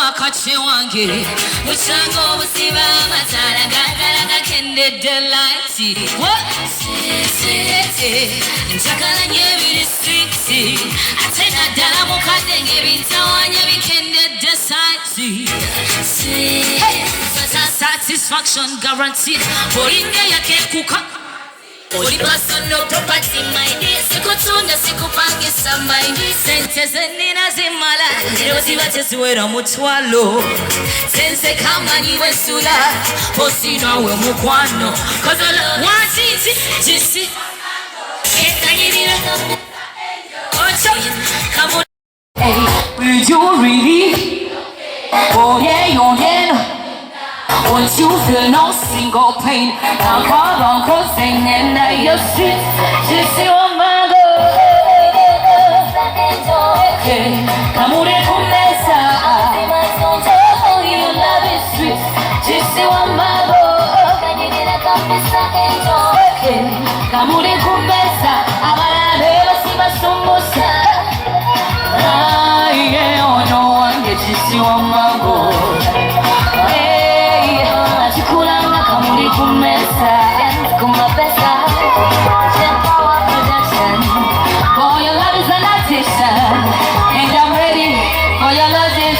wakati wange Uchango usiba matara Gagaraga kende delighti Njakala nyebiri stricti Atena dala mukade ngebitawanya Bikende decisive Satisfaction guaranteed Boringe yake kuka Oli personal property my dear Sikutunda sikupangisa my dear Sente zenina zimala Erozi wateziwera mutwalo Sense kama niwe sula Posino we mukwano Cause I love Wajiti Jisi Ekanyirira Ocho Come on Hey, will you really Oh yeah, once you feel no single pain, I'll call on crossing and now you're street. Just see what my girl. Amore começa. You love is sweet. Just see what my girl. Amore começa. Agora eu se basumos. Ai, eu não ando just see what my girl. Kumesa, kumapesa, Power production. For your love is an addiction, and I'm ready for your love is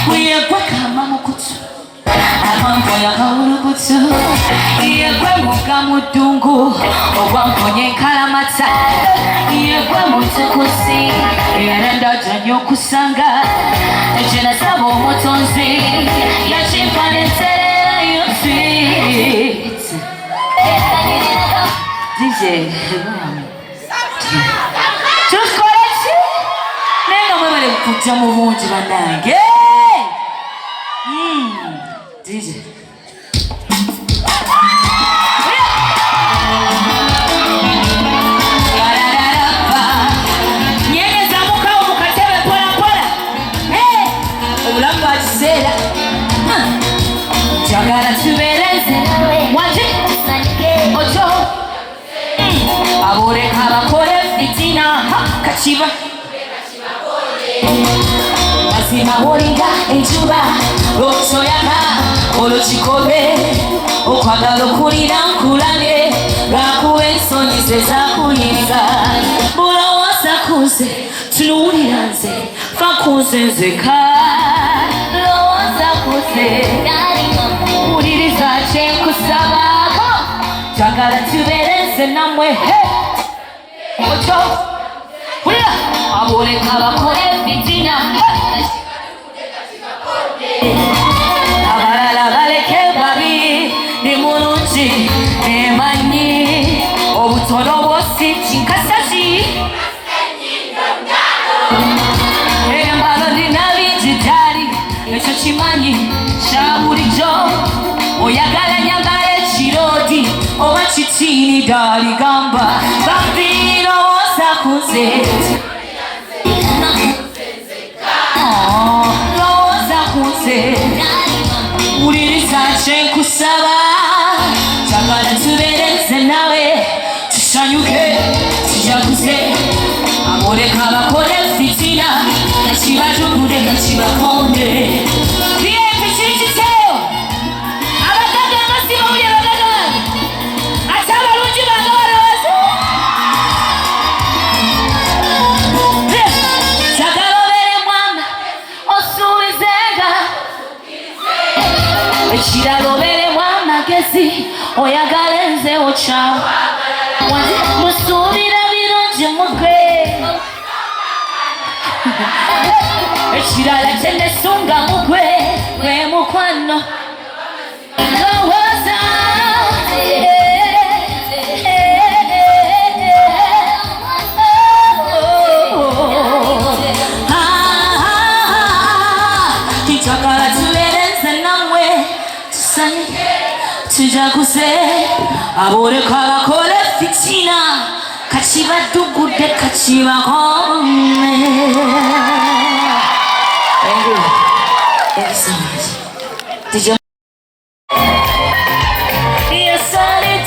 We are Guacamama Kutu. I want for your whole Kutu. Yegwe mukamudungu Obwankonye kalamata Yegwe mutukusi Yerenda janyo kusanga Ejena sabo motonzi Yachimfane terera yosi DJ Tuskorechi Nenga mwemele kutia muvunji bandange DJ Jagara tubereze Waji Ocho Abore kabakore fitina Kachiba Asima horinga ejuba Rocho yaka Olochikobe Okwagalo kurira nkulane Gakuwe nsonyize zakuyinza Bula wasakuze Tunuriranze Fakuze nzeka Lowasakuze Uririza chenkusaba Jagala tubereze namwe Ocho Wila Abole kabakore fitina Abarala baleke babi Ni mulungi Emanyi Obutono bosi Chinkasashi Embalo ninabijitari Echo chimanyi Shaburijo Oyagala nyambale chirodi Oba chitini dali gamba Bambino osakuze Osakuze Uririza chenkusaba Jagala tubereze nawe Tushanyuke Tujaguze Amore kabakore fitina Kachibajugude kachibakonde Chiralobere mwamagezi oyagalenze ocha musubira birungi mugwe Chirala chendesunga mugwe gwe mukwano Lowoza Tichakala tubereze namwe Tujaguze Abore kabakore fitina Kachiba dugude kachiba kome Thank you. Thank you so much. Did you? Yes, I did.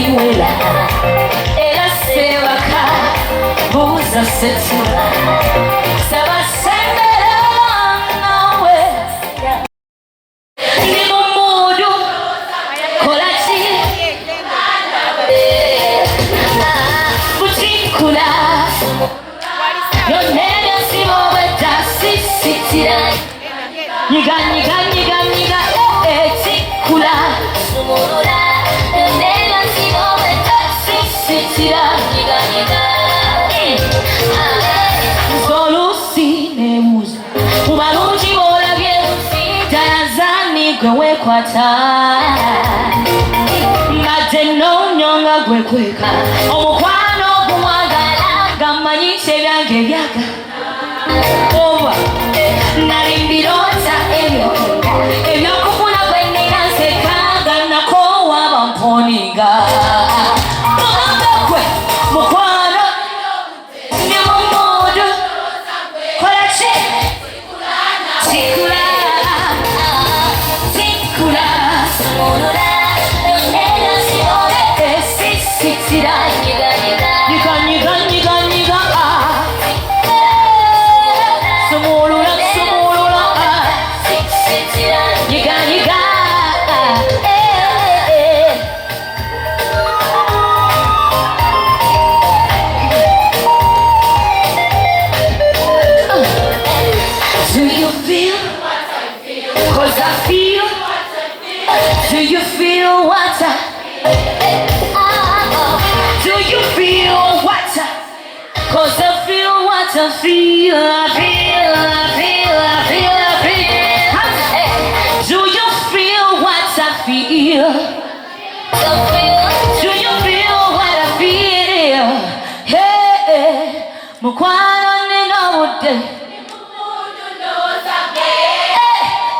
siwela era sebaka buza setula sabasembera nawe ndi mu mudu kola ki butikula yonera sibobeta sisitira nyiga nyiga nyiga nyiga etikula sumurula yonera sibobeta sisitira nyiga nyiga solusi nebuza mubalungi bolabye tayazani gwe wekwata mbadde nonyonga gwe kweka omukwano gumwagala gamanyise ebyange byaga oba nali mbirota ebyo ebyokufuna gwe nina nsekaga nakoowa bamponiga mugamba gwe mukwano ne mumudu kola ki tikula tikula sumulula yonera sibole esisitira nyiga nyiga nyiga nyiga nyiga nyiga sumulula sumulula sisitira nyiga nyiga Do you feel? 'Cause I feel. Do you feel what do you feel what? 'Cause I feel what I feel. I feel, I feel, I feel, I feel. Do you feel what I feel? Do you feel what I feel? Hey, mukwano nina budde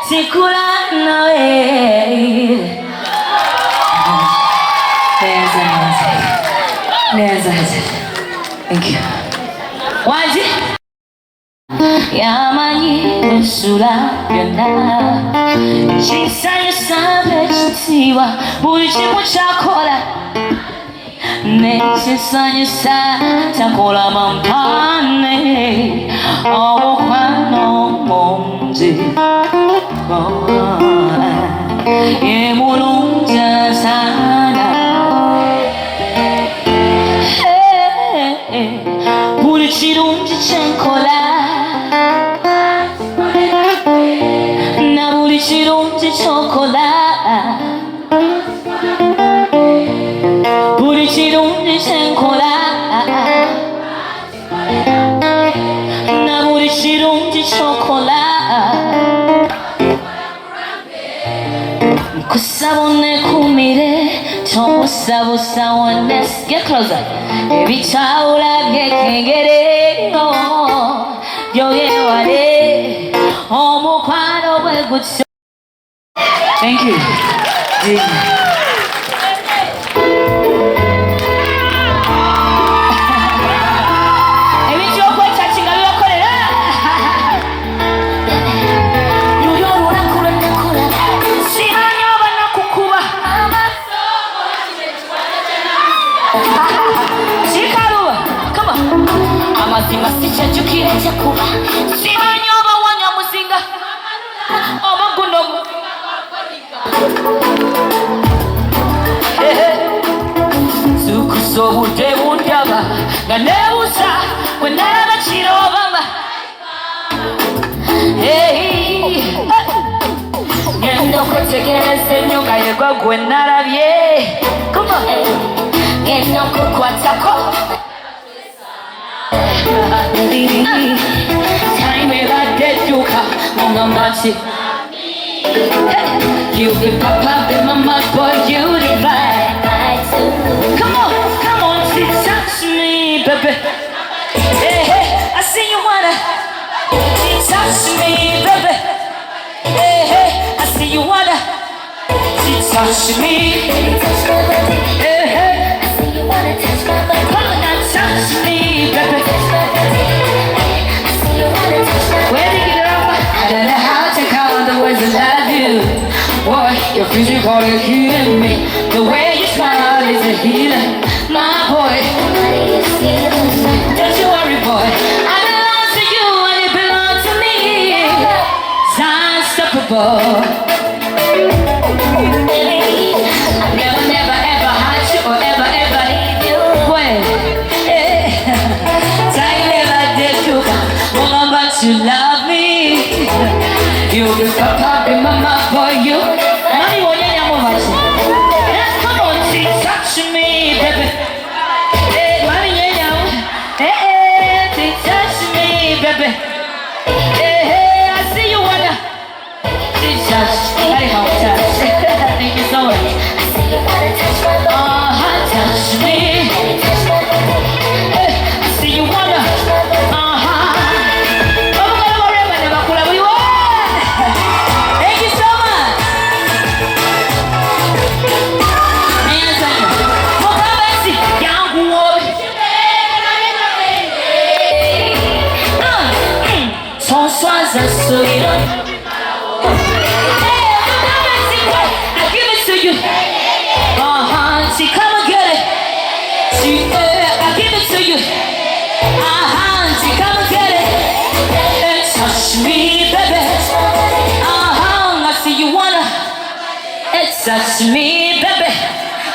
tikula nawe neza. Thank you. Waji yamanyi ensula byonna kisanyusa ekitiibwa buli kimu kyakola nekisanyusa takola mampaane omukwano mungi ye mulungi asaana buli kirungi kyenkola na buli kirungi kyokola buli kirungi kyenkola na buli kirungi kyokola kusaba onekumire tobusabusa onnes get closer ebitawula byekengere byoyewale omukwano bwe gutyo. Thank you. amazima sikyajjukira ekyakuba simanyi oba wanya muzinga oba guno sukusa obudde bundaba nga neebuuza bwe nalaba kiro obama ngenda okwetegereza ennyo nga yegwa gwe nalabye ngenda okukwatako time eraddeduka mungambansi you be papa be mama boy you divine. Come on touch me baby. Hey hey I see you wanna touch me baby. Hey hey I see you wanna touch me. Hey hey I see you wanna touch my body. Come on now touch me baby. Where did you get off? I don't know how to count the words I love you. Boy, your physical is killing me. The way you smile is a feeling, my boy. Don't you worry, boy. I belong to you and you belong to me. It's unstoppable. Never, never, ever hurt you or ever, ever leave you. When time never did you, woman, but you love me. You be papa, be mama for you. Mommy, what you know about you? Come on, see, touch me, baby. Hey, mommy, you know. Hey, touch me, baby. Hey, I see you wanna. Jesus, thank you so much. Touch me. I see you wanna. Thank you so much. I give it to you. See, come and get it. See, I give it to you. See, come and get it. Touch me, baby. I see you wanna. Touch me, baby.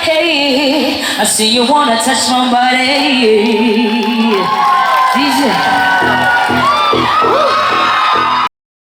Hey, I see you wanna touch my body. Jesus.